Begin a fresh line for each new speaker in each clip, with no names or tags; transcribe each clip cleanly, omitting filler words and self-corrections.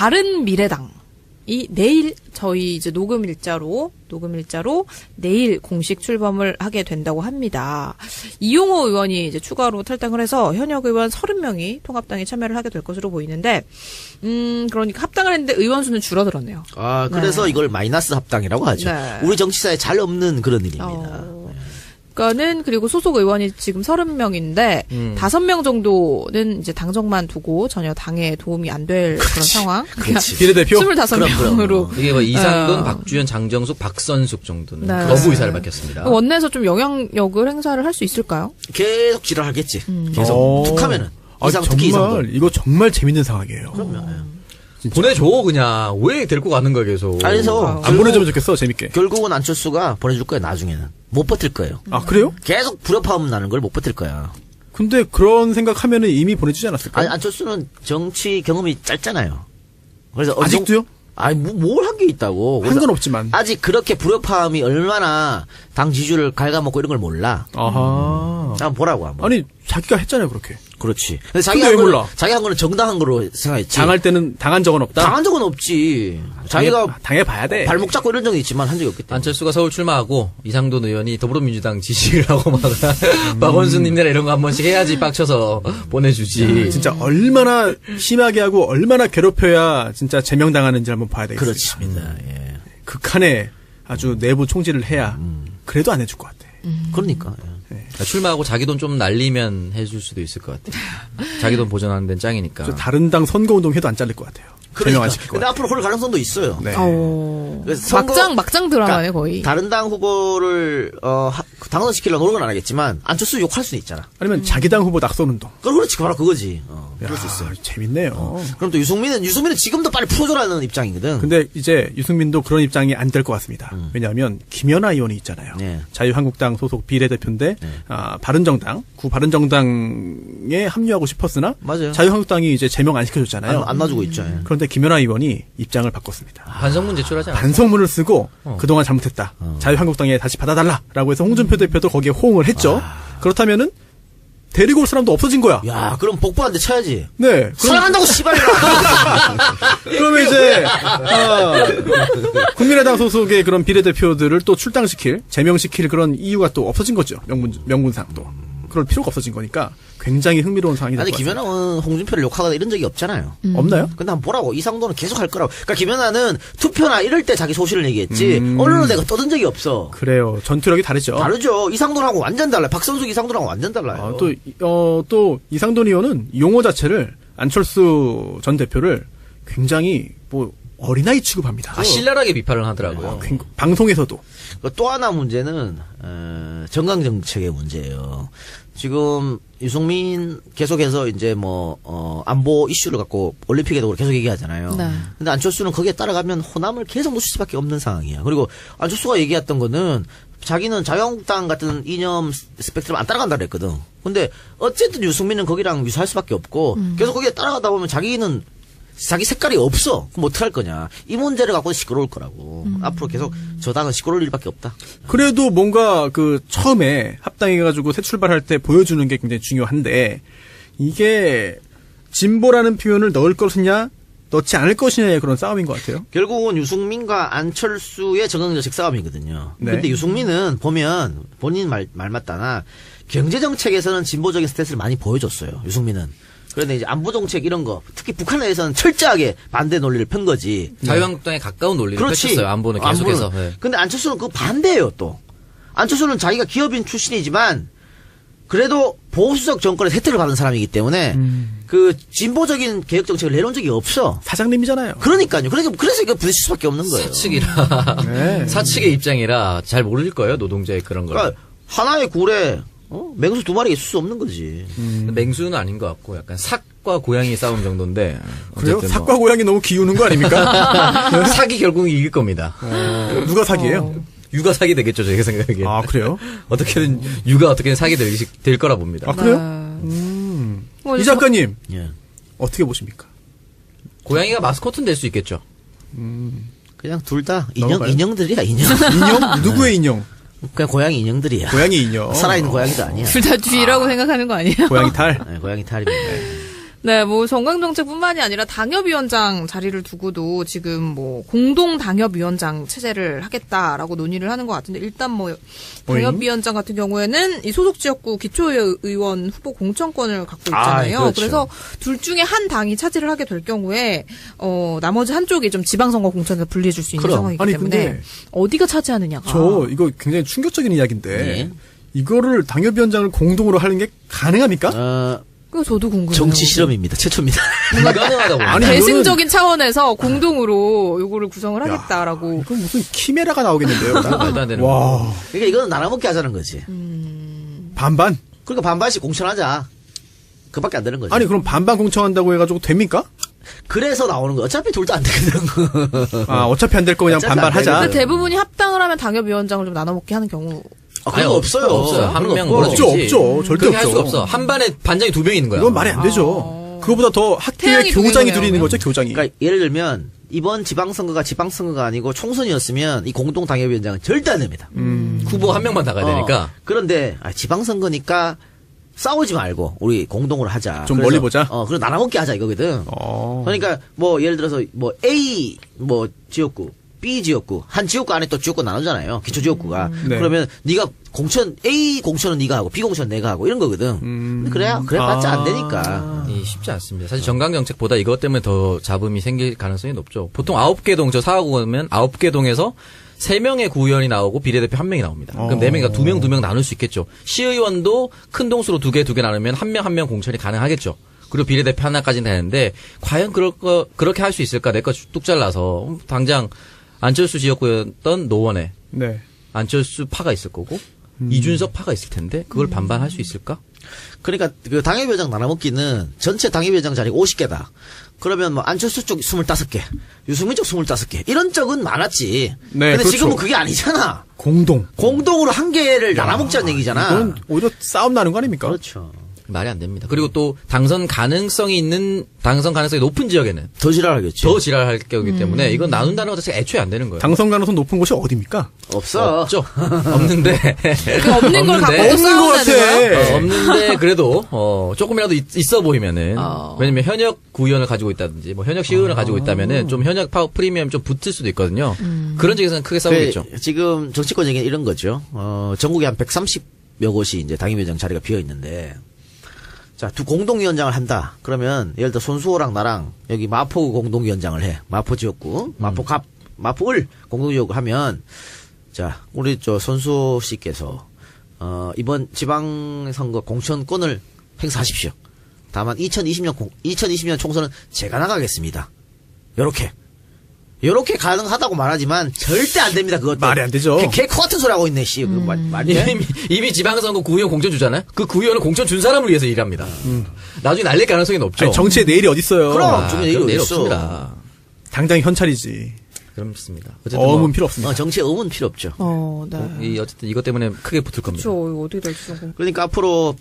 바른미래당이 내일 저희 이제 녹음 일자로 내일 공식 출범을 하게 된다고 합니다. 이용호 의원이 이제 추가로 탈당을 해서 현역 의원 30명이 통합당에 참여를 하게 될 것으로 보이는데, 그러니까 합당을 했는데 의원 수는 줄어들었네요.
아, 그래서
네.
이걸 마이너스 합당이라고 하죠.
네.
우리 정치사에 잘 없는 그런 일입니다.
그러니까는 그리고 소속 의원이 지금 30명인데 5명 정도는 이제 당적만 두고 전혀 당에 도움이 안 될 그런 상황.
그렇지.
비례대표?
25명으로.
이게 뭐 이상돈, 박주현, 장정숙, 박선숙 정도는
네.
거부 의사를 밝혔습니다.
원내에서 좀 영향력을 행사를 할 수 있을까요?
계속 지랄하겠지. 계속 툭하면은.
정말
특히 이상돈.
이거 정말 재밌는 상황이에요.
보내줘 그냥. 왜 데리고 가는 거야 계속.
그래서
안 보내주면 좋겠어, 재밌게.
결국은 안철수가 보내줄 거야, 나중에는. 못 버틸 거예요.
아, 그래요?
계속 불협화음 나는 걸 못 버틸 거야.
근데 그런 생각하면은 이미 보내주지 않았을까요?
아니, 안철수는 정치 경험이 짧잖아요. 그래서
아직도요?
아니, 뭘 한 게 있다고.
한 건 없지만.
아직 그렇게 불협화음이 얼마나 당 지지율을 갉아먹고 이런 걸 몰라.
아하.
한번 보라고, 한번.
아니, 자기가 했잖아요, 그렇게.
그렇지. 근데
근데 왜 몰라?
자기 한 거는 정당한 거로 생각했지.
당할 때는 당한 적은 없다?
당한 적은 없지. 자기가
당해봐야 돼.
발목 잡고 이런 적은 있지만 한 적이 없기 때문에.
안철수가 서울 출마하고 이상돈 의원이 더불어민주당 지지를 하고 막 박원순님네라 이런 거 한 번씩 해야지 빡쳐서 보내주지.
진짜 얼마나 심하게 하고 얼마나 괴롭혀야 진짜 제명당하는지 한번 봐야 되겠습니다.
그렇습니다. 예.
극한의 아주 내부 총질을 해야 그래도 안 해줄 것 같아.
그러니까. 예.
그러니까 출마하고 자기 돈 좀 날리면 해줄 수도 있을 것 같아. 자기 돈 보전하는 데는 짱이니까.
저 다른 당 선거운동 해도 안 잘릴 것 같아요. 제명 안 시킬 것
근데
같아요.
앞으로 그럴 가능성도 있어요.
네.
그래서
막장 드라마네, 거의.
다른 당 후보를 당선시키려고 그런 건 안 하겠지만 안철수 욕할 수는 있잖아.
아니면 자기 당 후보 낙선운동.
그렇지, 바로 그거지. 그럴 수 있어.
재밌네요.
그럼 또 유승민은 지금도 빨리 풀어줘라는 입장이거든.
근데 이제 유승민도 그런 입장이 안 될 것 같습니다. 왜냐하면 김연아 의원이 있잖아요.
네.
자유한국당 소속 비례대표인데 바른정당, 구 바른정당에 합류하고 싶었으나
맞아요.
자유한국당이 이제 제명 안 시켜줬잖아요.
안 놔주고 있죠. 예.
그런데 김연아 의원이 입장을 바꿨습니다.
반성문 제출하지 않았어?
반성문을 쓰고 그동안 잘못했다. 자유한국당에 다시 받아달라라고 해서 홍준표 대표도 거기에 호응을 했죠. 그렇다면은 데리고 올 사람도 없어진 거야.
야, 그럼 복부한테 쳐야지.
네.
사랑한다고 씨발이라.
그러면 이제 국민의당 소속의 그런 비례대표들을 또 출당시킬, 제명시킬 그런 이유가 또 없어진 거죠. 명분상 또. 그럴 필요가 없어진 거니까 굉장히 흥미로운 상황이 될
아니,
것 같습니다.
김연아는 홍준표를 욕하거나 이런 적이 없잖아요.
없나요?
근데 한번 보라고. 이상도는 계속 할 거라고. 그러니까 김연아는 투표나 이럴 때 자기 소신을 얘기했지. 언론은 내가 떠든 적이 없어.
그래요. 전투력이 다르죠.
다르죠. 이상돈하고 완전 달라요. 박선숙 이상돈하고 완전 달라요.
또 이상돈 의원은 용어 자체를 안철수 전 대표를 굉장히 어린아이 취급합니다.
신랄하게 비판을 하더라고요.
방송에서도.
또 하나 문제는 정강정책의 문제예요. 지금 유승민 계속해서 이제 안보 이슈를 갖고 올림픽에도 계속 얘기하잖아요.
네.
근데 안철수는 거기에 따라가면 호남을 계속 놓칠 수밖에 없는 상황이야. 그리고 안철수가 얘기했던 거는 자기는 자유한국당 같은 이념 스펙트럼 안 따라간다 그랬거든. 근데 어쨌든 유승민은 거기랑 유사할 수밖에 없고 계속 거기에 따라가다 보면 자기는 자기 색깔이 없어. 그럼 어떡할 거냐. 이 문제를 갖고 시끄러울 거라고. 앞으로 계속 저 당은 시끄러울 일밖에 없다.
그래도 뭔가 처음에 합당해가지고 새 출발할 때 보여주는 게 굉장히 중요한데 이게 진보라는 표현을 넣을 것이냐 넣지 않을 것이냐의 그런 싸움인 것 같아요.
결국은 유승민과 안철수의 정강정책 싸움이거든요.
네.
근데 유승민은 보면 본인 말 맞다나 경제정책에서는 진보적인 스탠스를 많이 보여줬어요. 유승민은. 그런데 이제 안보정책 이런 거 특히 북한에 대해서는 철저하게 반대 논리를 편 거지.
자유한국당에 가까운 논리를 펼쳤어요. 안보는 계속해서. 네.
근데 안철수는 그 반대예요 또. 안철수는 자기가 기업인 출신이지만 그래도 보수적 정권의 혜택을 받은 사람이기 때문에 그 진보적인 개혁 정책을 내놓은 적이 없어.
사장님이잖아요.
그러니까요. 그래서 이거 부딪힐 수밖에 없는 거예요.
사측이라.
네.
사측의 입장이라 잘 모를 거예요. 노동자의 그런 걸.
그러니까 하나의 굴에 맹수 두 마리 있을 수 없는 거지.
맹수는 아닌 것 같고 약간 삭과 고양이 싸움 정도인데.
그래요?
어쨌든
삭과 고양이 너무 기우는 거 아닙니까?
삭이 결국은 이길 겁니다.
누가 사기예요?
유가 사기 되겠죠, 제 생각에.
아, 그래요?
어떻게든 유가 어떻게든 사기 될 거라 봅니다.
아, 그래요? 이 작가님
예.
어떻게 보십니까?
고양이가 마스코트는 될 수 있겠죠.
그냥 둘 다
넘어가요?
인형들이야, 인형.
인형? 누구의 인형?
그냥 고양이 인형들이야.
고양이 인형.
살아있는 고양이도 아니야.
둘 다 쥐라고 생각하는 거 아니에요?
고양이 탈.
네, 고양이 탈입니다.
네, 뭐 정강정책뿐만이 아니라 당협위원장 자리를 두고도 지금 뭐 공동 당협위원장 체제를 하겠다라고 논의를 하는 것 같은데 일단 뭐 당협위원장 같은 경우에는 이 소속 지역구 기초의원 후보 공천권을 갖고 있잖아요.
그렇죠.
그래서 둘 중에 한 당이 차지를 하게 될 경우에 나머지 한쪽이 좀 지방선거 공천에서 불리해질 수 있는
그럼.
상황이기
아니,
때문에
근데
어디가 차지하느냐가
저 이거 굉장히 충격적인 이야기인데
네.
이거를 당협위원장을 공동으로 하는 게 가능합니까?
그거 저도 궁금해요.
정치 실험입니다. 최초입니다.
불가능하다고.
아니,
대승적인 차원에서 공동으로 요거를 구성을 하겠다라고.
이건 무슨 키메라가 나오겠는데요.
말도 안 되는
와,
그러니까 이거는 나눠먹기 하자는 거지.
반반?
그러니까 반반씩 공천하자. 그밖에 안 되는 거지.
아니 그럼 반반 공천한다고 해가지고 됩니까?
그래서 나오는 거. 어차피 둘 다 안 되거든.
아 어차피 안 될 거 그냥
어차피
반반
안
하자.
되거든.
대부분이 합당을 하면 당협위원장을 좀 나눠먹게 하는 경우.
그런
아니,
거 없어요.
없어요. 한
그런
명
거
몰아주지.
없죠. 절대
그렇게 할
없죠.
수가 없어. 한 반에 반장이 2명 있는 거야.
이건 말이 안 되죠. 그거보다 더 학교에
태양이
교장이
두
둘이 있는
개네요,
거죠, 교장이.
그러니까 예를 들면 이번 지방선거가 지방선거가 아니고 총선이었으면 이 공동 당협위원장은 절대 안 됩니다.
후보 한 명만 나가야 되니까.
그런데 지방선거니까 싸우지 말고 우리 공동으로 하자.
좀
그래서,
멀리 보자?
그리고 나눠먹기 하자 이거거든. 그러니까 뭐 예를 들어서 뭐 A 뭐 지역구, B 지역구, 한 지역구 안에 또 지역구 나누잖아요. 기초 지역구가.
네.
그러면 네가 공천 A 공천은 네가 하고 B 공천은 내가 하고 이런 거거든. 근데 그래봤자 안 되니까.
쉽지 않습니다. 사실 정강정책보다 이것 때문에 더 잡음이 생길 가능성이 높죠. 보통 9개 동, 저 사하구면 9개 동에서 3명의 구의원이 나오고 비례대표 1명이 나옵니다. 그럼 4명이니까 2명 나눌 수 있겠죠. 시의원도 큰 동수로 2개 나누면 1명 공천이 가능하겠죠. 그리고 비례대표 하나까지는 되는데 과연 그렇게 할 수 있을까? 내 거 뚝 잘라서 당장 안철수 지역구였던 노원에
네.
안철수 파가 있을 거고 이준석 파가 있을 텐데 그걸 반반할 수 있을까?
그러니까 그 당협위원장 나눠먹기는 전체 당협위원장 자리가 50개다. 그러면 뭐 안철수 쪽 25개, 유승민 쪽 25개 이런 쪽은 많았지.
네,
근데
그렇죠.
지금은 그게 아니잖아.
공동으로
한 개를 나눠먹자는 얘기잖아.
이건 오히려 싸움 나는 거 아닙니까?
그렇죠.
말이 안 됩니다. 그리고 또 당선 가능성이 높은 지역에는
더 지랄하겠지.
더 지랄할 거기 때문에 이건 나눈다는 것 자체가 애초에 안 되는 거예요.
당선 가능성 높은 곳이 어디입니까?
없어.
없죠. 없는데.
그 없는 걸 갖고 또
없는 것
싸우는 거예요?
같아.
없는데 그래도 조금이라도 있어 보이면은 왜냐면 현역 구의원을 가지고 있다든지 뭐 현역 시의원을 가지고 있다면은 좀 현역 프리미엄 좀 붙을 수도 있거든요. 그런 쪽에서는 크게 싸우겠죠.
지금 정치권 얘기는 이런 거죠. 전국에 한 130여 곳이 이제 당협위원장 자리가 비어 있는데, 자, 두 공동위원장을 한다. 그러면 예를 들어 손수호랑 나랑 여기 마포 공동위원장을 해. 마포 지역구, 마포을 공동지역구 하면, 자, 우리 손수호 씨께서 이번 지방선거 공천권을 행사하십시오. 다만 2020년 총선은 제가 나가겠습니다. 요렇게 가능하다고 말하지만 절대 안 됩니다. 그것도
말이 안 되죠.
개코 같은 소리 하고 있네. 씨. 그거 말이 돼?
이미 지방선거 구의원 공천 주잖아요. 그 구의원은 공천 준 사람을 위해서 일합니다. 나중에 날릴 가능성이 높죠.
아니, 정치에 내일이 어딨어요.
그럼. 중에 내일
그럼 내일
어딨어.
없습니다.
당장 현찰이지.
그렇습니다. 어쨌든
어음은 필요 없습니다.
정치에 음은 필요 없죠.
네.
어쨌든 이것 때문에 크게 붙을 겁니다.
그렇죠. 이거 어떻게 될지 좀 궁금.
그러니까 앞으로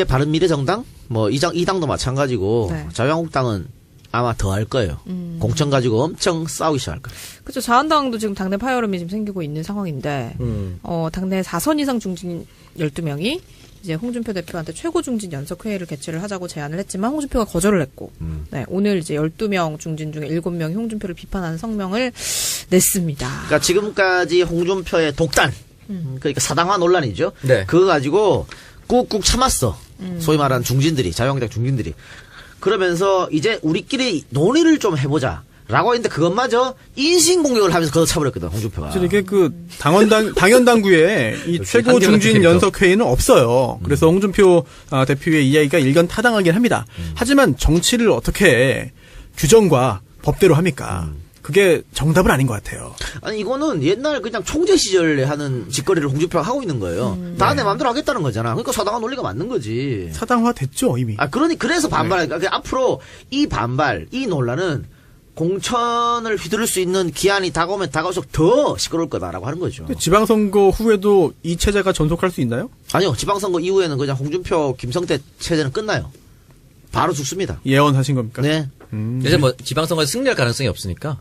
바른미래정당 뭐 이 당도 마찬가지고
네.
자유한국당은 아마 더 할 거예요. 공천 가지고 엄청 싸우기 시작할 거예요.
그렇죠. 자한당도 지금 당내 파열음이 지금 생기고 있는 상황인데, 당내 4선 이상 중진 12명이 이제 홍준표 대표한테 최고 중진 연석 회의를 개최를 하자고 제안을 했지만 홍준표가 거절을 했고, 네, 오늘 이제 12명 중진 중에 7명이 홍준표를 비판하는 성명을 냈습니다.
그러니까 지금까지 홍준표의 독단, 그러니까 사당화 논란이죠.
네.
그거 가지고 꾹꾹 참았어. 소위 말하는 자유한국당 중진들이. 그러면서 이제 우리끼리 논의를 좀 해보자. 라고 했는데 그것마저 인신공격을 하면서 걷어차버렸거든, 홍준표가.
사실 이게 당연당구에 이 최고 중진 연석 회의는 없어요. 그래서 홍준표 대표의 이야기가 일견 타당하긴 합니다. 하지만 정치를 어떻게 규정과 법대로 합니까? 그게 정답은 아닌 것 같아요.
아니, 이거는 옛날 그냥 총재 시절에 하는 짓거리를 홍준표가 하고 있는 거예요. 다 내 마음대로 하겠다는 거잖아. 그러니까 사당화 논리가 맞는 거지.
사당화 됐죠, 이미.
그래서 반발하니까. 그러니까 앞으로 이 논란은 공천을 휘두를 수 있는 기한이 다가오면 다가올수록 더 시끄러울 거다라고 하는 거죠.
지방선거 후에도 이 체제가 전속할 수 있나요?
아니요. 지방선거 이후에는 그냥 홍준표, 김성태 체제는 끝나요. 바로 죽습니다.
예언하신 겁니까?
네.
이제 뭐 지방선거에 승리할 가능성이 없으니까.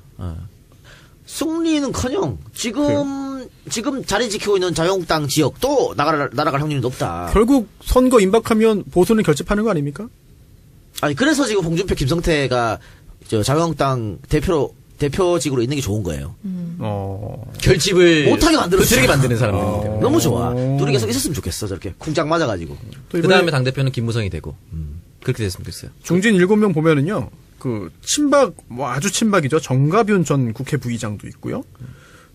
승리는커녕 지금 자리 지키고 있는 자유한국당 지역도 날아갈 확률이 높다.
결국 선거 임박하면 보수는 결집하는 거 아닙니까?
아니 그래서 지금 홍준표, 김성태가 저 자유한국당 대표직으로 있는 게 좋은 거예요.
결집을
못하게 만들어주잖아.
흐트리게 만드는 사람들이기 때문에.
너무 좋아. 둘이 계속 있었으면 좋겠어. 저렇게 쿵짝 맞아가지고.
또
그 다음에 당대표는 김무성이 되고. 그렇게 됐으면 좋겠어요.
중진 7명 보면은요, 그, 친박, 뭐 아주 친박이죠. 정가윤 전 국회 부의장도 있고요.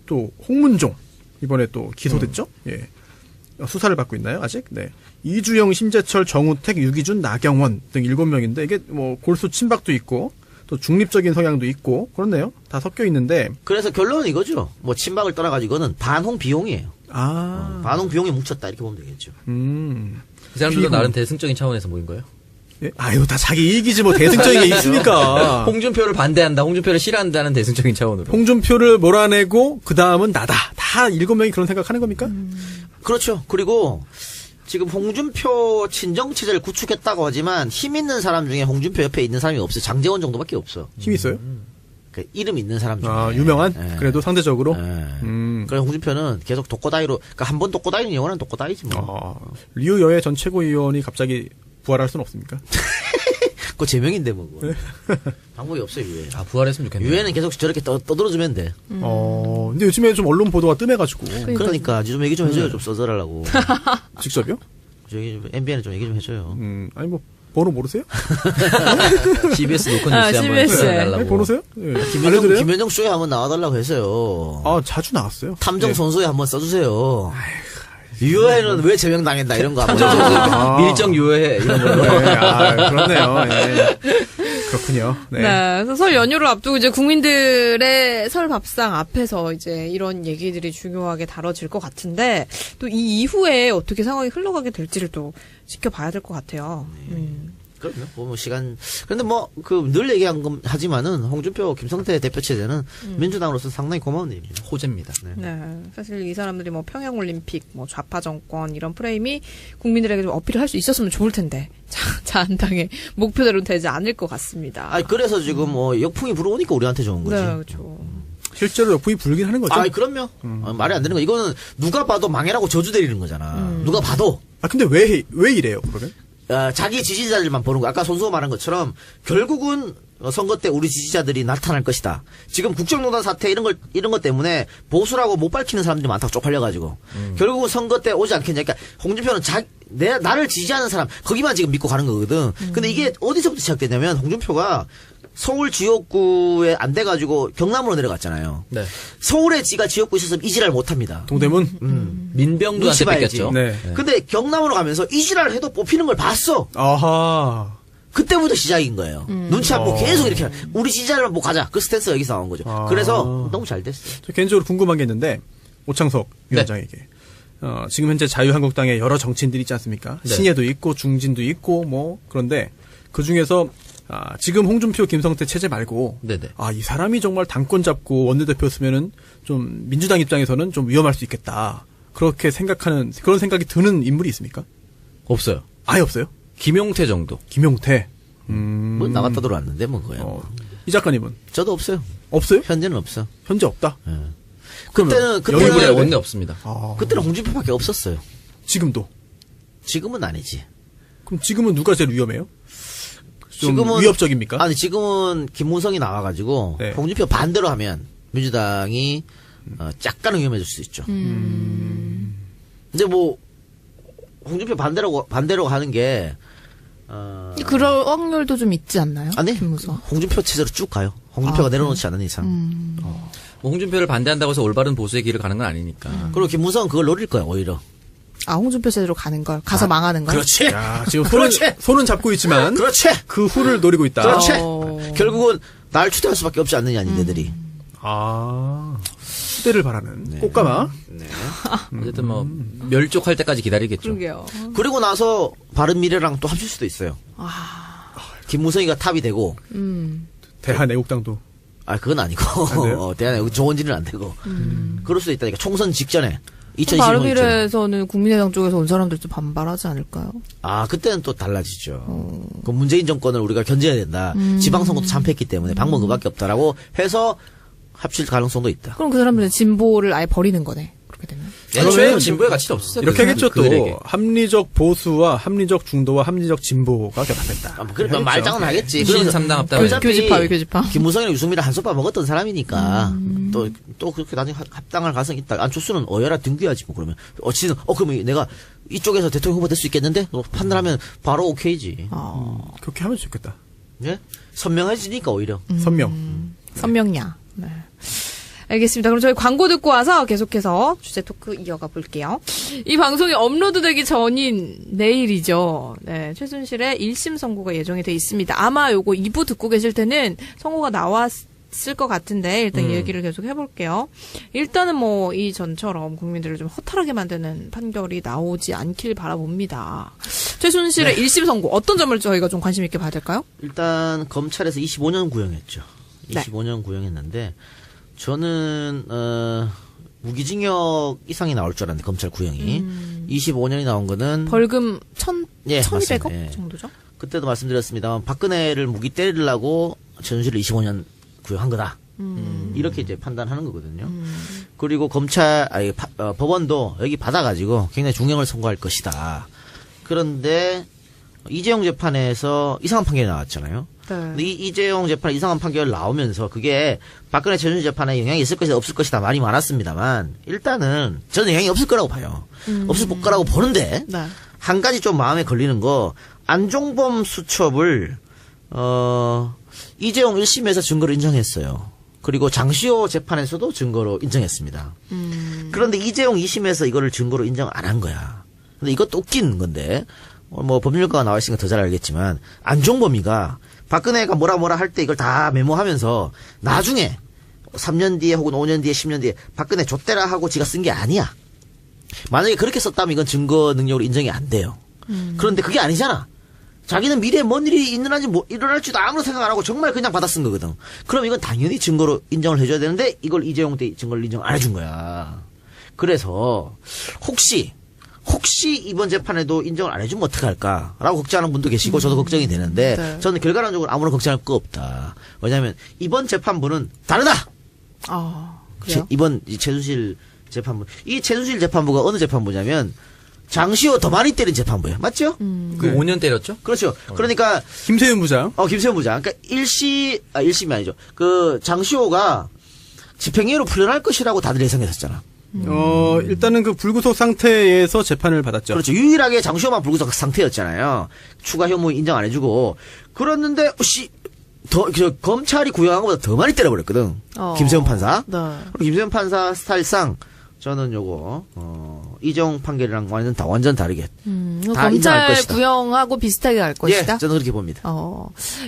또, 홍문종. 이번에 또 기소됐죠? 예. 수사를 받고 있나요, 아직? 네. 이주영, 심재철, 정우택, 유기준, 나경원 등 7명인데, 이게 뭐, 골수 친박도 있고, 또 중립적인 성향도 있고, 그렇네요. 다 섞여 있는데,
그래서 결론은 이거죠. 뭐 친박을 떠나가지고 이거는 반홍 비용이에요. 반홍 비용에 뭉쳤다 이렇게 보면 되겠죠.
이 사람들도
비공.
나름 대승적인 차원에서 모인 거예요.
예? 아유, 다 자기 이익이지 뭐 대승적인 게 있습니까?
홍준표를 반대한다, 홍준표를 싫어한다는 대승적인 차원으로.
홍준표를 몰아내고, 그 다음은 나다. 다 7명이 그런 생각하는 겁니까?
그렇죠. 그리고 지금 홍준표 친정체제를 구축했다고 하지만 힘 있는 사람 중에 홍준표 옆에 있는 사람이 없어요. 장제원 정도밖에 없어.
힘 있어요?
그 이름 있는 사람 중에.
아, 유명한?
예.
그래도 상대적으로?
예. 그래서 홍준표는 계속 독고다이로, 그러니까 한 번 독고다이는 영원한 독고다이지 뭐.
리우 여회 전 최고위원이 갑자기 부활할 수는 없습니까?
그거 제명인데 뭐. 그거. 방법이 없어요, 유해.
아, 부활했으면 좋겠네요.
유해는 계속 저렇게 떠들어주면 돼.
근데 요즘에 좀 언론 보도가 뜸해가지고.
그러니까 좀 얘기 좀 해줘요. 좀 써달라고.
직접요?
저기 좀 MBN에 좀 얘기 좀 해줘요.
아니 뭐, 번호 모르세요?
CBS 노컷 뉴스에
아,
한번
CBS. 에.
출연해달라고.
아니, 번호세요? 예. 알려드려요?
김현정 쇼에 한번 나와달라고 했어요.
아, 자주 나왔어요.
탐정
예.
선수에 한번 써주세요. 유해는 왜 제명당했나 이런 거 한번.
밀정 유해 이런 걸로.
네, 아, 그렇네요. 예. 그렇군요. 네.
네. 그래서 설 연휴를 앞두고 이제 국민들의 설 밥상 앞에서 이제 이런 얘기들이 중요하게 다뤄질 것 같은데 또 이 이후에 어떻게 상황이 흘러가게 될지를 또 지켜봐야 될 것 같아요.
그럼요. 뭐 시간. 그런데 뭐 그 늘 얘기한 건 하지만은 홍준표, 김성태 대표 체제는 민주당으로서 상당히 고마운 일입니다.
호재입니다.
네. 사실 이 사람들이 뭐 평양올림픽, 뭐 좌파 정권 이런 프레임이 국민들에게 좀 어필을 할 수 있었으면 좋을 텐데 자한당의 목표대로는 되지 않을 것 같습니다.
아니 그래서 지금 뭐 역풍이 불어오니까 우리한테 좋은 거지.
네, 그렇죠.
실제로 역풍이 불긴 하는 거죠.
아, 그럼요. 말이 안 되는 거. 이거는 누가 봐도 망해라고 저주 내리는 거잖아. 누가 봐도.
아, 근데 왜 이래요, 그러면?
자기 지지자들만 보는 거. 아까 손수호 말한 것처럼 결국은 선거 때 우리 지지자들이 나타날 것이다. 지금 국정농단 사태 이런 것 때문에 보수라고 못 밝히는 사람들이 많다고 쪽팔려가지고 결국은 선거 때 오지 않겠냐. 그러니까 홍준표는 나를 지지하는 사람 거기만 지금 믿고 가는 거거든. 근데 이게 어디서부터 시작됐냐면 홍준표가 서울 지역구에 안 돼가지고 경남으로 내려갔잖아요.
네.
서울에 지역구 있어서 이지랄 못합니다.
동대문?
민병두한테
눈치 봐야지.
뺏겼죠.
네.
근데 경남으로 가면서 이지랄 해도 뽑히는 걸 봤어.
아하.
그때부터 시작인 거예요. 눈치 안 보고 계속 이렇게 우리 지지자를 뭐 가자. 그 스탠스가 여기서 나온 거죠. 그래서 너무 잘 됐어요.
저 개인적으로 궁금한 게 있는데, 오창석 위원장에게. 지금 현재 자유한국당에 여러 정치인들이 있지 않습니까?
네.
신예도 있고, 중진도 있고, 뭐, 그런데, 그 중에서, 지금 홍준표, 김성태 체제 말고,
네네.
이 사람이 정말 당권 잡고 원내대표였으면은, 좀, 민주당 입장에서는 좀 위험할 수 있겠다. 그렇게 생각하는, 그런 생각이 드는 인물이 있습니까?
없어요.
아예 없어요?
김용태 정도.
김용태.
뭐 나갔다 들어왔는데 뭐 그거야.
이 작가님은?
저도 없어요.
없어요?
현재는 없어.
현재 없다?
그때는
영입에 원내 없습니다.
그때는 홍준표밖에 없었어요.
지금도?
지금은 아니지.
그럼 지금은 누가 제일 위험해요? 좀 위협적입니까?
아니 지금은 김무성이 나와가지고
네.
홍준표 반대로 하면 민주당이 약간은 위험해질 수 있죠. 근데 뭐 홍준표 반대로 하는 게
그럴 확률도 좀 있지 않나요?
아니
김무성.
홍준표 체제로 쭉 가요. 홍준표가 내려놓지 않는 이상.
뭐 홍준표를 반대한다고 해서 올바른 보수의 길을 가는 건 아니니까.
그리고 김무성은 그걸 노릴 거야 오히려.
홍준표 제대로 가는 걸 가서 망하는 걸.
그렇지.
야, 지금
그렇지.
손은 잡고 있지만
그렇지.
그 후를 노리고 있다.
그렇지. 결국은 날 추대할 수밖에 없지 않느냐 니네들이.
수대를 바라는 꽃가마.
어쨌든 뭐 멸족할 때까지 기다리겠죠.
그러게요.
그리고 나서 바른미래랑 또 합칠 수도 있어요. 김무성이가 탑이 되고.
대한애국당도.
그건 아니고.
돼요?
대한애국 조원진은 안 되고. 그럴 수도 있다니까. 총선 직전에. 2025년.
바른미래에서는 국민의당 쪽에서 온 사람들도 반발하지 않을까요?
그때는 또 달라지죠. 그 문재인 정권을 우리가 견제해야 된다. 지방선거도 참패했기 때문에 방법 그밖에 없다라고 해서 합칠 가능성도 있다.
그럼 그 사람들은 진보를 아예 버리는 거네. 그렇게 되면.
애초에
그러면
진보의 가치는 없었어요.
이렇게 하겠죠 또
그들에게.
합리적 보수와 합리적 중도와 합리적 진보가 결합했다.
그러니까 말장은 하겠지.
신삼당 합당.
어차피
교집합.
김무성이랑 유승민이랑 한솥밥 먹었던 사람이니까 또 그렇게 나중에 합당할 가능성이 있다. 안철수는 어여라 등귀하지 뭐 그러면 어찌든 그러면 내가 이쪽에서 대통령 후보 될 수 있겠는데 판단하면 바로 오케이지.
그렇게 하면 좋겠다.
예? 선명해지니까 오히려.
선명.
선명야. 네. 알겠습니다. 그럼 저희 광고 듣고 와서 계속해서 주제 토크 이어가 볼게요. 이 방송이 업로드되기 전인 내일이죠. 네, 최순실의 1심 선고가 예정이 돼 있습니다. 아마 요거 2부 듣고 계실 때는 선고가 나왔을 것 같은데 일단 이 얘기를 계속 해볼게요. 일단은 뭐 이전처럼 국민들을 좀 허탈하게 만드는 판결이 나오지 않길 바라봅니다. 최순실의 1심 선고 어떤 점을 저희가 좀 관심 있게 봐야 될까요?
일단 검찰에서 25년 구형했죠.
네.
25년 구형했는데 저는 무기징역 이상이 나올 줄 알았는데 검찰 구형이 25년이 나온 거는
벌금
예,
1,200억
맞습니다. 예.
정도죠?
그때도 말씀드렸습니다만 박근혜를 무기 때리려고 최순실을 25년 구형한 거다. 이렇게 이제 판단하는 거거든요. 그리고 법원도 여기 받아가지고 굉장히 중형을 선고할 것이다. 그런데 이재용 재판에서 이상한 판결이 나왔잖아요.
네.
근데 이재용 재판에 이상한 판결 나오면서 그게 박근혜 최순실 재판에 영향이 있을 것이다 없을 것이다 말이 많았습니다만 일단은 저는 영향이 없을 거라고 봐요. 없을 거라고 보는데
네.
한 가지 좀 마음에 걸리는 거 안종범 수첩을 이재용 1심에서 증거로 인정했어요. 그리고 장시호 재판에서도 증거로 인정했습니다. 그런데 이재용 2심에서 이거를 증거로 인정 안 한 거야. 근데 이것도 웃긴 건데 뭐 법률가가 나와 있으니까 더 잘 알겠지만 안종범이가 박근혜가 뭐라 할 때 이걸 다 메모하면서 나중에 3년 뒤에 혹은 5년 뒤에 10년 뒤에 박근혜 좆대라 하고 지가 쓴 게 아니야. 만약에 그렇게 썼다면 이건 증거 능력으로 인정이 안 돼요. 그런데 그게 아니잖아. 자기는 미래에 뭔 일이 일어날지도 아무런 생각 안 하고 정말 그냥 받아 쓴 거거든. 그럼 이건 당연히 증거로 인정을 해줘야 되는데 이걸 이재용 때 증거를 인정 안 해준 거야. 그래서 혹시 이번 재판에도 인정을 안 해주면 어떡할까라고 걱정하는 분도 계시고 저도 걱정이 되는데
네.
저는 결과론적으로 아무런 걱정할 거 없다. 왜냐하면 이번 재판부는 다르다.
그래요?
이번 이 최순실 재판부. 이 최순실 재판부가 어느 재판부냐면 장시호 더 많이 때린 재판부예요. 맞죠?
그 5년 때렸죠?
그렇죠. 그러니까
김세윤 부장.
김세훈 부장. 그러니까 1심이 아니죠. 그 장시호가 집행유예로 풀려날 것이라고 다들 예상했었잖아.
일단은 그 불구속 상태에서 재판을 받았죠.
그렇죠. 유일하게 장시호만 불구속 상태였잖아요. 추가 혐의 인정 안 해주고. 그랬는데 검찰이 구형한 것보다 더 많이 때려버렸거든. 김세훈 판사.
네.
그리고 김세훈 판사 스타일상 저는 이재용 판결이랑 완전 다르게 다 인정할
검찰
것이다.
구형하고 비슷하게 갈 것이다.
예, 저는 그렇게 봅니다.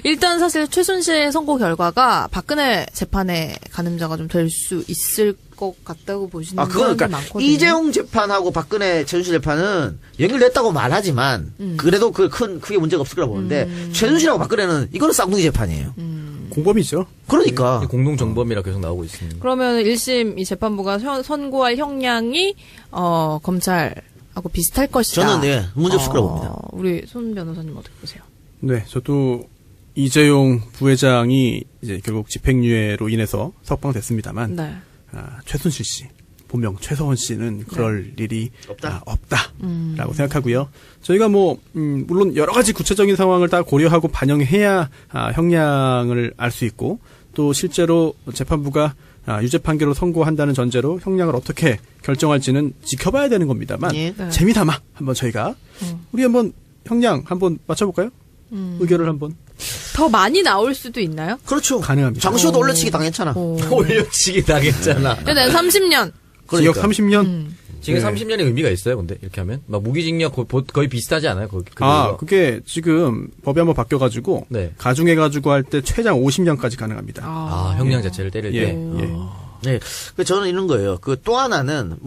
일단 사실 최순실 선고 결과가 박근혜 재판에 가늠자가 좀 될 수 있을 것 같다고 보시는
그건
사람들
그러니까
많거든요.
이재용 재판하고 박근혜 최순실 재판은 연결됐다고 말하지만 그래도 크게 문제가 없을 거라고 보는데 최순실하고 박근혜는 이거는 쌍둥이 재판이에요.
공범이죠.
그러니까
공동정범이라 계속 나오고 있습니다.
그러면 1심 이 재판부가 선고할 형량이 검찰하고 비슷할 것이다.
저는 문제 없을 거라고 봅니다.
우리 손 변호사님 어떻게 보세요?
네, 저도 이재용 부회장이 이제 결국 집행유예로 인해서 석방됐습니다만
네.
최순실 씨, 본명 최서원 씨는 그럴 일이
없다.
없다라고 생각하고요. 저희가 물론 여러 가지 구체적인 상황을 다 고려하고 반영해야 형량을 알 수 있고 또 실제로 재판부가 유죄 판결로 선고한다는 전제로 형량을 어떻게 결정할지는 지켜봐야 되는 겁니다만
예.
네.
재미삼아 한번 저희가 우리 한번 형량 한번 맞춰볼까요? 의견을 한번
더 많이 나올 수도 있나요?
그렇죠.
가능합니다.
장시호도 올려치기 당했잖아.
올려치기 당했잖아.
일단 30년.
징역
그러니까.
30년.
지금
네.
30년의 의미가 있어요, 근데 이렇게 하면 막 무기징역 거의 비슷하지 않아요?
그게 지금 법이 한번 바뀌어가지고
네.
가중해가지고 할 때 최장 50년까지 가능합니다.
형량 자체를 때릴
예,
때.
예.
네. 저는 이런 거예요. 또 하나는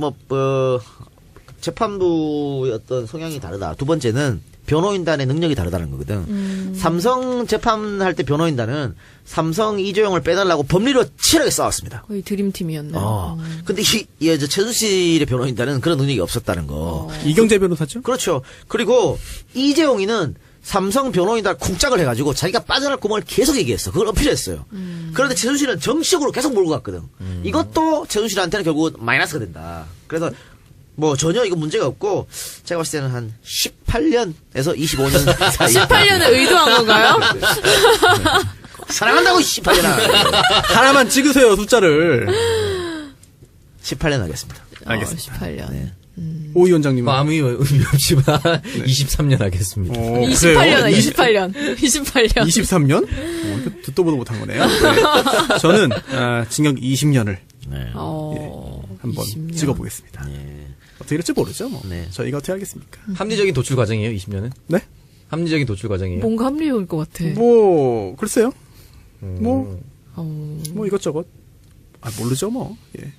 재판부의 어떤 성향이 다르다. 두 번째는 변호인단의 능력이 다르다는 거거든. 삼성 재판할 때 변호인단은 삼성 이재용을 빼달라고 법리로 치열하게 싸웠습니다.
거의 드림팀이었네요.
근데 최순실의 변호인단은 그런 능력이 없었다는 거.
이경재 변호사죠?
그렇죠. 그리고 이재용이는 삼성 변호인단 쿵짝을 해가지고 자기가 빠져날 구멍을 계속 얘기했어. 그걸 어필했어요. 그런데 최순실은 정식으로 계속 몰고 갔거든. 이것도 최순실한테는 결국 마이너스가 된다. 그래서 뭐 전혀 이거 문제가 없고 제가 봤을 때는 한 18년에서 25년 사이.
18년을 의도한 건가요?
사랑한다고 18년아.
하나만 찍으세요, 숫자를.
18년 하겠습니다.
알겠습니다.
18년.
오 위원장님은.
뭐 아무 의미 없지만 23년 하겠습니다.
28년, 28년. 28년.
23년? 이거 듣도 보도 못한 거네요. 네. 저는 징역 20년을
네.
한번
20년.
찍어보겠습니다.
네.
어떻게 될지 모르죠. 뭐.
네.
저희가 어떻게 하겠습니까?
합리적인 도출 과정이에요, 20년은?
네?
합리적인 도출 과정이에요.
뭔가 합리적일 것 같아.
뭐 글쎄요. 뭐 이것저것 모르죠 뭐. 예.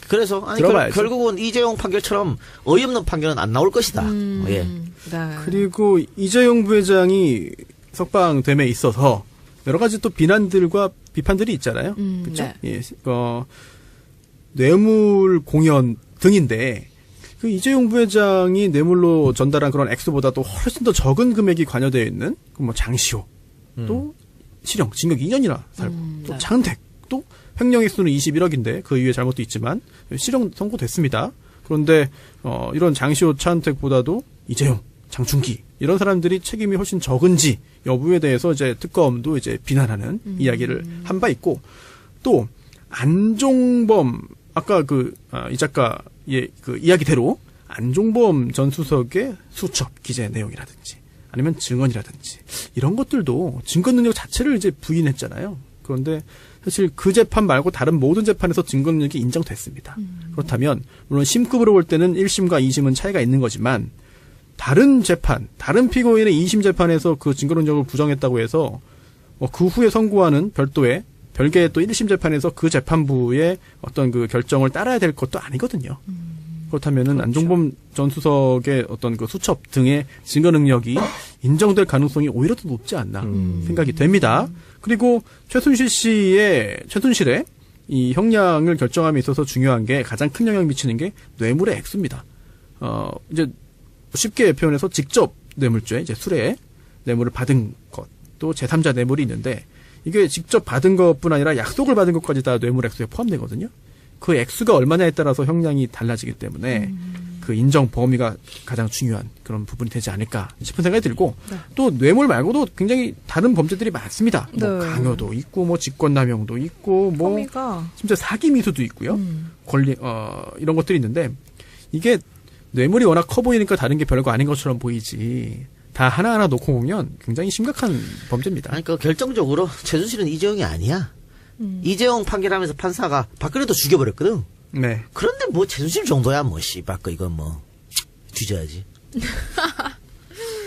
그래서 아니
들어봐야죠.
결국은 이재용 판결처럼 어이없는 판결은 안 나올 것이다. 예.
네.
그리고 이재용 부회장이 석방됨에 있어서 여러 가지 또 비난들과 비판들이 있잖아요. 그렇죠?
네.
예. 뇌물 공연 등인데 그 이재용 부회장이 뇌물로 전달한 그런 액수보다도 훨씬 더 적은 금액이 관여되어 있는 뭐 장시호 또 실형 징역 2년이나 살고 또
네.
장은택 또 횡령 액수는 21억인데 그 이후에 잘못도 있지만 실형 선고됐습니다. 그런데 이런 장시호 차은택보다도 이재용, 장충기 이런 사람들이 책임이 훨씬 적은지 여부에 대해서 이제 특검도 이제 비난하는 이야기를 한 바 있고 또 안종범 아까 이 작가의 그 이야기대로 안종범 전 수석의 수첩 기재 내용이라든지 아니면 증언이라든지 이런 것들도 증거 능력 자체를 이제 부인했잖아요. 그런데 사실 그 재판 말고 다른 모든 재판에서 증거 능력이 인정됐습니다. 그렇다면 물론 심급으로 볼 때는 1심과 2심은 차이가 있는 거지만 다른 재판, 다른 피고인의 2심 재판에서 그 증거 능력을 부정했다고 해서 그 후에 선고하는 별개의 또 1심 재판에서 그 재판부의 어떤 그 결정을 따라야 될 것도 아니거든요. 그렇다면은
그렇죠.
안종범 전 수석의 어떤 그 수첩 등의 증거 능력이 인정될 가능성이 오히려 더 높지 않나 생각이 됩니다. 그리고 최순실의 이 형량을 결정함에 있어서 중요한 게 가장 큰 영향을 미치는 게 뇌물의 액수입니다. 이제 쉽게 표현해서 직접 뇌물죄, 이제 수뢰 뇌물을 받은 것, 또 제3자 뇌물이 있는데 이게 직접 받은 것뿐 아니라 약속을 받은 것까지 다 뇌물 액수에 포함되거든요. 그 액수가 얼마냐에 따라서 형량이 달라지기 때문에 그 인정 범위가 가장 중요한 그런 부분이 되지 않을까 싶은 생각이 들고
네.
또 뇌물 말고도 굉장히 다른 범죄들이 많습니다. 뭐
네.
강요도 있고 뭐 직권남용도 있고 뭐
혐의가
심지어 사기 미수도 있고요. 이런 것들이 있는데 이게 뇌물이 워낙 커 보이니까 다른 게 별거 아닌 것처럼 보이지. 다 하나하나 놓고 보면 굉장히 심각한 범죄입니다.
그러니까 결정적으로 최순실은 이재용이 아니야. 이재용 판결하면서 판사가 박근혜도 죽여버렸거든.
네.
그런데 뭐 최순실 정도야 뭐 씨발 거 이건 뭐 뒤져야지.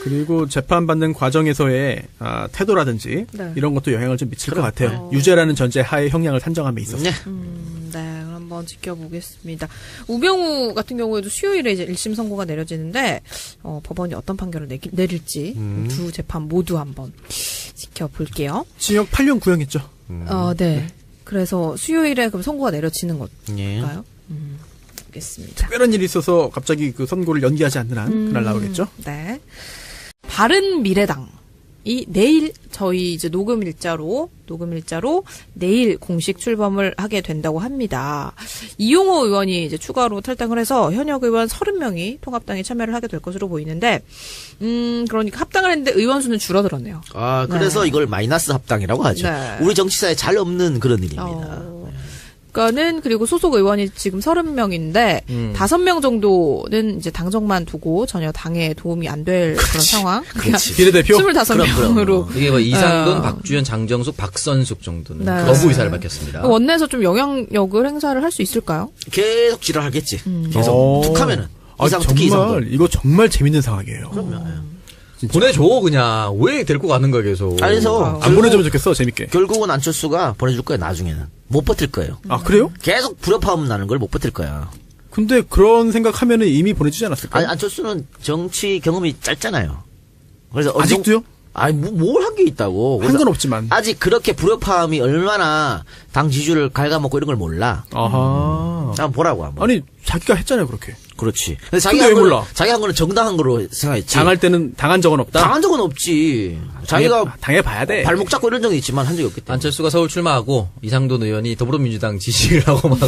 그리고 재판받는 과정에서의 태도라든지
네.
이런 것도 영향을 좀 미칠 것 같아요. 유죄라는 전제 하에 형량을 산정함에 있어서.
네.
네, 그럼 한번 지켜보겠습니다. 우병우 같은 경우에도 수요일에 이제 1심 선고가 내려지는데 법원이 어떤 판결을 내릴지 두 재판 모두 한번 지켜볼게요.
징역 8년 구형했죠.
네. 그래서 수요일에 그럼 선고가 내려지는
예.
걸까요? 알겠습니다.
특별한 일이 있어서 갑자기 그 선고를 연기하지 않는 한 그날 나오겠죠.
네. 바른미래당이 내일 저희 이제 녹음 일자로 내일 공식 출범을 하게 된다고 합니다. 이용호 의원이 이제 추가로 탈당을 해서 현역 의원 30명이 통합당에 참여를 하게 될 것으로 보이는데, 그러니까 합당을 했는데 의원 수는 줄어들었네요.
아 그래서
네.
이걸 마이너스 합당이라고 하죠.
네.
우리 정치사에 잘 없는 그런 일입니다.
그러니까는 그리고 소속 의원이 지금 30명인데 5명 정도는 이제 당적만 두고 전혀 당에 도움이 안 될 그런 상황.
그렇지.
비례대표.
25명으로
이게 뭐 이상돈, 박주현, 장정숙, 박선숙 정도는
네.
거부 의사를 밝혔습니다.
원내에서 좀 영향력을 행사를 할 수 있을까요?
계속 지랄하겠지. 계속 툭하면은 이상 특히 이상도.
이거 정말 재밌는 상황이에요.
보내줘 그냥. 왜 데리고 가는 거야 계속.
그래서
안 보내주면 좋겠어, 재밌게.
결국은 안철수가 보내줄 거야 나중에는. 못 버틸 거예요.
아, 그래요?
계속 불협화음 나는 걸 못 버틸 거야.
근데 그런 생각하면은 이미 보내주지 않았을까요?
아니 안철수는 정치 경험이 짧잖아요. 그래서
아직도요?
아니 뭘 한 게 있다고.
한 건 없지만.
아직 그렇게 불협화음이 얼마나 당 지지율을 갉아먹고 이런 걸 몰라.
아하.
한번 보라고 한번.
아니 자기가 했잖아요 그렇게.
그렇지. 근데
근데 왜 몰라?
자기 한 거는 정당한 거로 생각했지.
당할 때는 당한 적은 없다.
당한 적은 없지. 자기가
당해봐야 돼.
발목 잡고 이런 적은 있지만 한 적이 없기 때문에.
안철수가 서울 출마하고 이상돈 의원이 더불어민주당 지지를 하고 막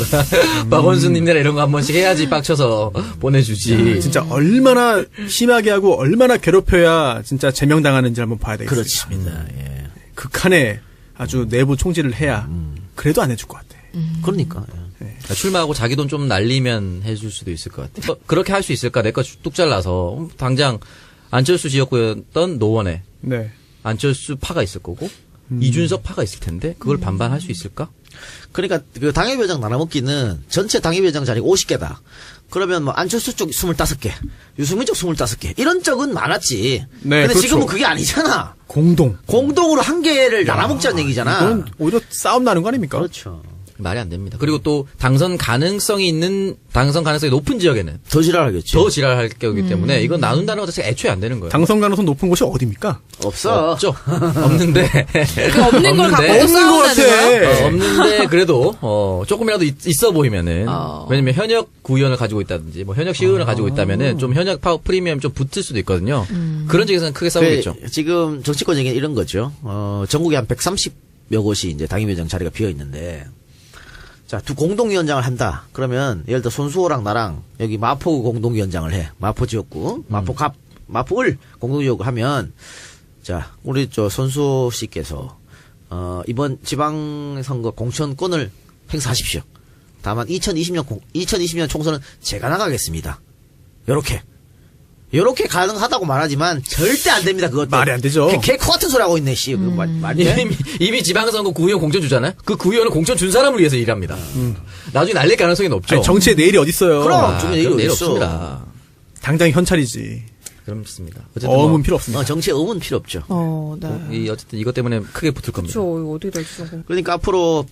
박원순님네라 이런 거 한 번씩 해야지 빡쳐서 보내주지.
진짜 얼마나 심하게 하고 얼마나 괴롭혀야 진짜 제명당하는지 한번 봐야 되겠습니다.
그렇습니다. 예.
극한의 아주 내부 총질을 해야 그래도 안 해줄 것 같아.
그러니까. 예.
그러니까 출마하고 자기 돈 좀 날리면 해줄 수도 있을 것 같아. 그렇게 할 수 있을까? 내 거 뚝 잘라서 당장 안철수 지역구였던 노원에
네.
안철수 파가 있을 거고 이준석 파가 있을 텐데 그걸 반반할 수 있을까?
그러니까 그 당협위원장 나눠먹기는 전체 당협위원장 자리가 50개다. 그러면 뭐 안철수 쪽 25개, 유승민 쪽 25개 이런 쪽은 많았지.
네,
근데
그렇죠.
지금은 그게 아니잖아.
공동으로
한 개를 나눠먹자는 얘기잖아.
이건 오히려 싸움 나는 거 아닙니까?
그렇죠.
말이 안 됩니다. 그리고 또 당선 가능성이 높은 지역에는
더 지랄하겠지.
더 지랄할 거기 때문에 이건 나눈다는 것 자체가 애초에 안 되는 거예요.
당선 가능성 높은 곳이 어디입니까?
없어.
없죠. 없는데.
그 없는 걸 갖고 또
없는 것
싸운다는 거야?
같아.
없는데 그래도 조금이라도 있어 보이면은
어.
왜냐면 현역 구의원을 가지고 있다든지 뭐 현역 시의원을 가지고 있다면은 좀 현역 파워 프리미엄 좀 붙을 수도 있거든요. 그런 쪽에서는 크게 싸우겠죠.
지금 정치권 얘기는 이런 거죠. 전국에 한 130여 곳이 이제 당협위원장 자리가 비어 있는데, 자, 두 공동위원장을 한다. 그러면 예를 들어 손수호랑 나랑 여기 마포 공동위원장을 해. 마포 지역구, 마포을 공동지역구 하면, 자, 우리 저 손수호 씨께서 이번 지방선거 공천권을 행사하십시오. 다만 2020년 총선은 제가 나가겠습니다. 요렇게 가능하다고 말하지만 절대 안 됩니다. 그것도
말이 안 되죠.
개코 같은 소리 하고 있네. 씨. 그거 말이 돼?
이미 지방선거 구의원 공천 주잖아요. 그 구의원은 공천 준 사람을 위해서 일합니다. 나중에 날릴 가능성이 높죠.
아니, 정치에 내일이 어딨어요.
그럼. 중에
그럼 내일
어딨어.
없습니다.
당장 현찰이지.
그렇습니다. 어쨌든
어음은 필요 없습니다.
정치에 음은 필요 없죠.
네.
어쨌든 이것 때문에 크게 붙을 겁니다.
그렇죠. 이거 어디 될지 좀.
그러니까 앞으로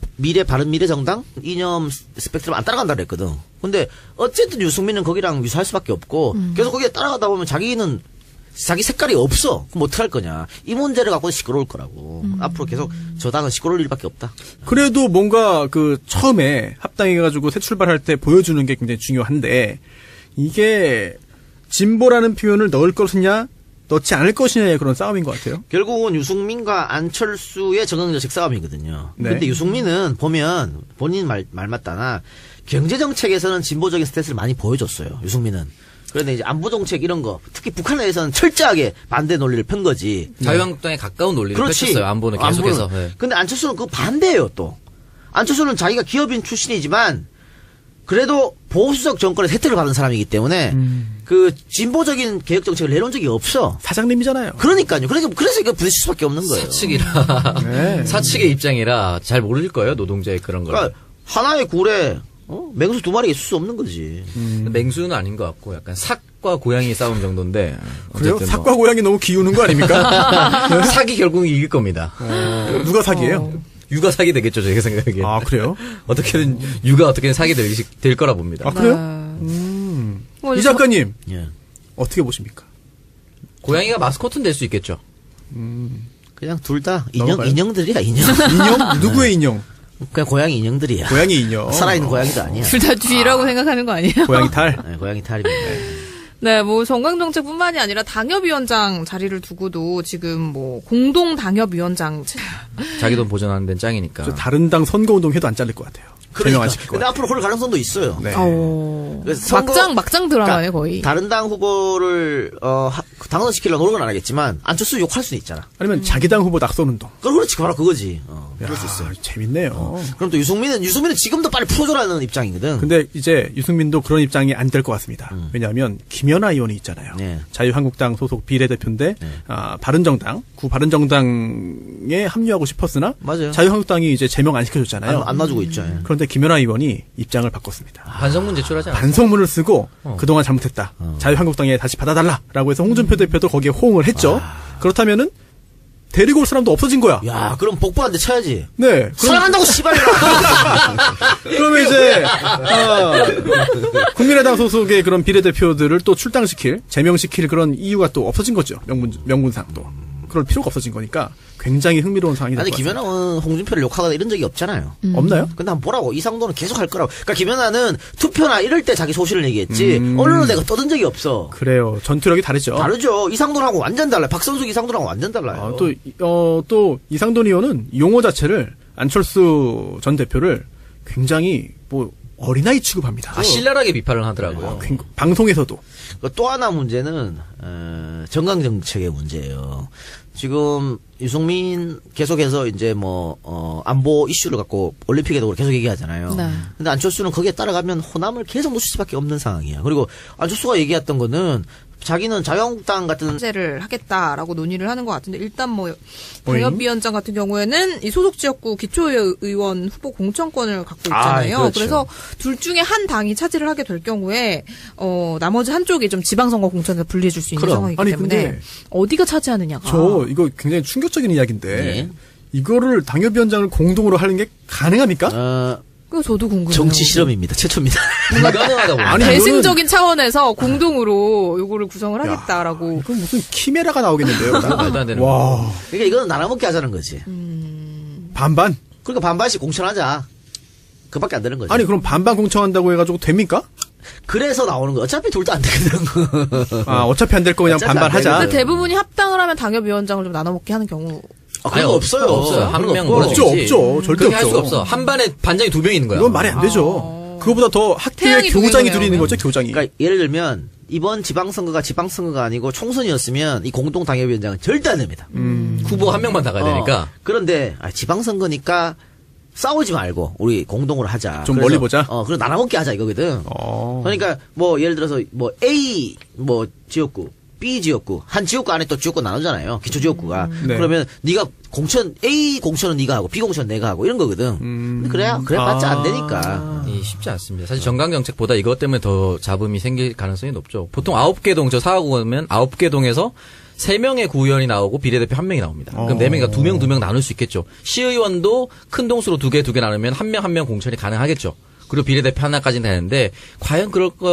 바른 미래 정당 이념 스펙트럼 안 따라간다 그랬거든. 근데 어쨌든 유승민은 거기랑 유사할 수밖에 없고 계속 거기에 따라가다 보면 자기는 자기 색깔이 없어. 그럼 어떡할 거냐. 이 문제를 갖고 시끄러울 거라고. 앞으로 계속 저 당은 시끄러울 일밖에 없다.
그래도 뭔가 그 처음에 합당해가지고 새 출발할 때 보여주는 게 굉장히 중요한데 이게 진보라는 표현을 넣을 것이냐 넣지 않을 것이냐의 그런 싸움인 것 같아요.
결국은 유승민과 안철수의 정강정책 싸움이거든요.
네.
근데 유승민은 보면 본인 말 맞다나 경제정책에서는 진보적인 스탠스를 많이 보여줬어요. 유승민은. 그런데 이제 안보정책 이런 거 특히 북한에 대해서는 철저하게 반대 논리를 편 거지.
자유한국당에 가까운 논리를 펼쳤어요. 안보는 계속해서. 네.
근데 안철수는 그 반대예요 또. 안철수는 자기가 기업인 출신이지만 그래도 보수적 정권의 혜택을 받은 사람이기 때문에 그 진보적인 개혁 정책을 내놓은 적이 없어.
사장님이잖아요.
그러니까요. 그래서 이거 부딪힐 수밖에 없는 거예요.
사측이라
네.
사측의 입장이라 잘 모를 거예요. 노동자의 그런 걸.
그러니까 하나의 굴에 맹수 두 마리가 있을 수 없는 거지.
맹수는 아닌 것 같고 약간 삭과 고양이 싸움 정도인데.
그래요?
어쨌든
삭과 고양이 너무 기우는 거 아닙니까?
삭이 결국은 이길 겁니다.
누가 사기예요?
육아 사기 되겠죠, 제 생각에.
아 그래요?
어떻게든 육아 어떻게든 사기 될 거라 봅니다.
아 그래요?
뭐
이 작가님
예.
어떻게 보십니까?
고양이가 마스코트는 될 수 있겠죠.
그냥 둘 다
넘어가요?
인형들이야 인형.
인형? 누구의 인형?
그냥 고양이 인형들이야.
고양이 인형.
살아있는 고양이도 아니야.
둘 다 쥐라고 생각하는 거 아니에요?
고양이 탈.
네, 고양이 탈입니다.
네, 뭐 정강정책뿐만이 아니라 당협위원장 자리를 두고도 지금 뭐 공동 당협위원장
자기 돈 보전하는 데는 짱이니까.
저 다른 당 선거운동 해도 안 잘릴 것 같아요. 제명 안 시킬 것
근데
같아요.
앞으로 그럴 가능성도 있어요.
네.
그래서 선거-
막장 드라마네
그러니까
거의.
다른 당 후보를 당선시키려고 노력은 안 하겠지만 안철수 욕할 수는 있잖아.
아니면 자기 당 후보 낙선운동.
그렇지 바로 그거지. 그럴 수
야,
있어요.
재밌네요.
그럼 또 유승민은 지금도 빨리 풀어줘라는 입장이거든.
근데 이제 유승민도 그런 입장이 안 될 것 같습니다. 왜냐하면 김연아 의원이 있잖아요.
네.
자유한국당 소속 비례대표인데 바른정당, 구 바른정당에 합류하고 싶었으나
맞아요.
자유한국당이 이제 제명 안 시켜줬잖아요.
안 놔주고 있죠. 예.
그런데 김연아 의원이 입장을 바꿨습니다.
반성문 제출하지 않았어요?
반성문을 쓰고 그동안 잘못했다. 자유한국당에 다시 받아달라라고 해서 홍준표 대표도 거기에 호응을 했죠. 그렇다면은 데리고 올 사람도 없어진 거야.
야, 그럼 복부한테 쳐야지.
네.
사랑한다고 씨발이라.
그러면 이제 국민의당 소속의 그런 비례대표들을 또 출당시킬, 제명시킬 그런 이유가 또 없어진 거죠. 명분상 또. 그럴 필요가 없어진 거니까 굉장히 흥미로운 상황이 될
아니
것 같습니다.
김연아는 홍준표를 욕하거나 이런 적이 없잖아요.
없나요?
근데 한번 보라고. 이상도는 계속 할 거라고. 그러니까 김연아는 투표나 이럴 때 자기 소신을 얘기했지 언론은 내가 떠든 적이 없어.
그래요. 전투력이 다르죠.
다르죠. 이상돈하고 완전 달라요. 박선숙 이상돈하고 완전 달라요.
또 이상돈 의원은 용어 자체를 안철수 전 대표를 굉장히 뭐 어린아이 취급합니다.
신랄하게 비판을 하더라고요.
방송에서도.
또 하나 문제는 정강 정책의 문제예요. 지금 유승민 계속해서 이제 안보 이슈를 갖고 올림픽에도 계속 얘기하잖아요.
네.
근데 안철수는 거기에 따라가면 호남을 계속 놓칠 수밖에 없는 상황이야. 그리고 안철수가 얘기했던 거는 자기는 자유한국당 같은
합세를 하겠다라고 논의를 하는 것 같은데 일단 당협위원장 같은 경우에는 이 소속 지역구 기초의원 후보 공천권을 갖고 있잖아요.
그렇죠.
그래서 둘 중에 한 당이 차지를 하게 될 경우에 나머지 한쪽이 좀 지방선거 공천에서 불리해질 수 있는
그럼.
상황이기
아니,
때문에
근데
어디가 차지하느냐가
이거 굉장히 충격적인 이야기인데
네.
이거를 당협위원장을 공동으로 하는 게 가능합니까?
그거 저도 궁금해요.
정치 실험입니다. 최초입니다.
불가능하다고.
아니,
대승적인 차원에서 공동으로 요거를 구성을 하겠다라고.
이건 무슨 키메라가 나오겠는데요.
말도 안 되는
와,
그러니까 이거는 나눠먹게 하자는 거지.
반반?
그러니까 반반씩 공천하자. 그밖에 안 되는 거지.
아니 그럼 반반 공천한다고 해가지고 됩니까?
그래서 나오는 거. 어차피 둘 다 안 되거든.
어차피 안 될 거 그냥
어차피 안
반반하자.
되거든.
근데 대부분이 합당을 하면 당협위원장을 좀 나눠먹게 하는 경우.
그런 거 없어요.
없어요. 한 명
없죠. 절대
그렇게 할
없죠.
수가 없어. 한 반에 반장이 2명 있는 거야.
이건 말이 안 되죠. 그거보다 더 학교에
태양이
교장이
동행하네요,
둘이 있는
그러면?
거죠, 교장이.
그러니까 예를 들면 이번 지방선거가 지방선거가 아니고 총선이었으면 이 공동 당협위원장은 절대 안 됩니다.
후보 한 명만 나가야 되니까.
그런데 지방선거니까 싸우지 말고 우리 공동으로 하자.
좀
그래서,
멀리 보자?
그럼 나눠먹기 하자 이거거든. 그러니까 예를 들어서 A 지역구, B 지역구, 한 지역구 안에 또 지역구 나누잖아요. 기초 지역구가.
네.
그러면 네가 A 공천은 네가 하고 B 공천은 내가 하고 이런 거거든. 근데 그래봤자 안 되니까.
쉽지 않습니다. 사실 정강 정책보다 이것 때문에 더 잡음이 생길 가능성이 높죠. 보통 9개 동, 저 사하구면 9개 동에서 3명의 구의원이 나오고 비례대표 1명이 나옵니다. 그럼 4명이니까 2명 나눌 수 있겠죠. 시의원도 큰 동수로 2개 나누면 1명 공천이 가능하겠죠. 그리고 비례대표 하나까지는 되는데 과연 그럴 거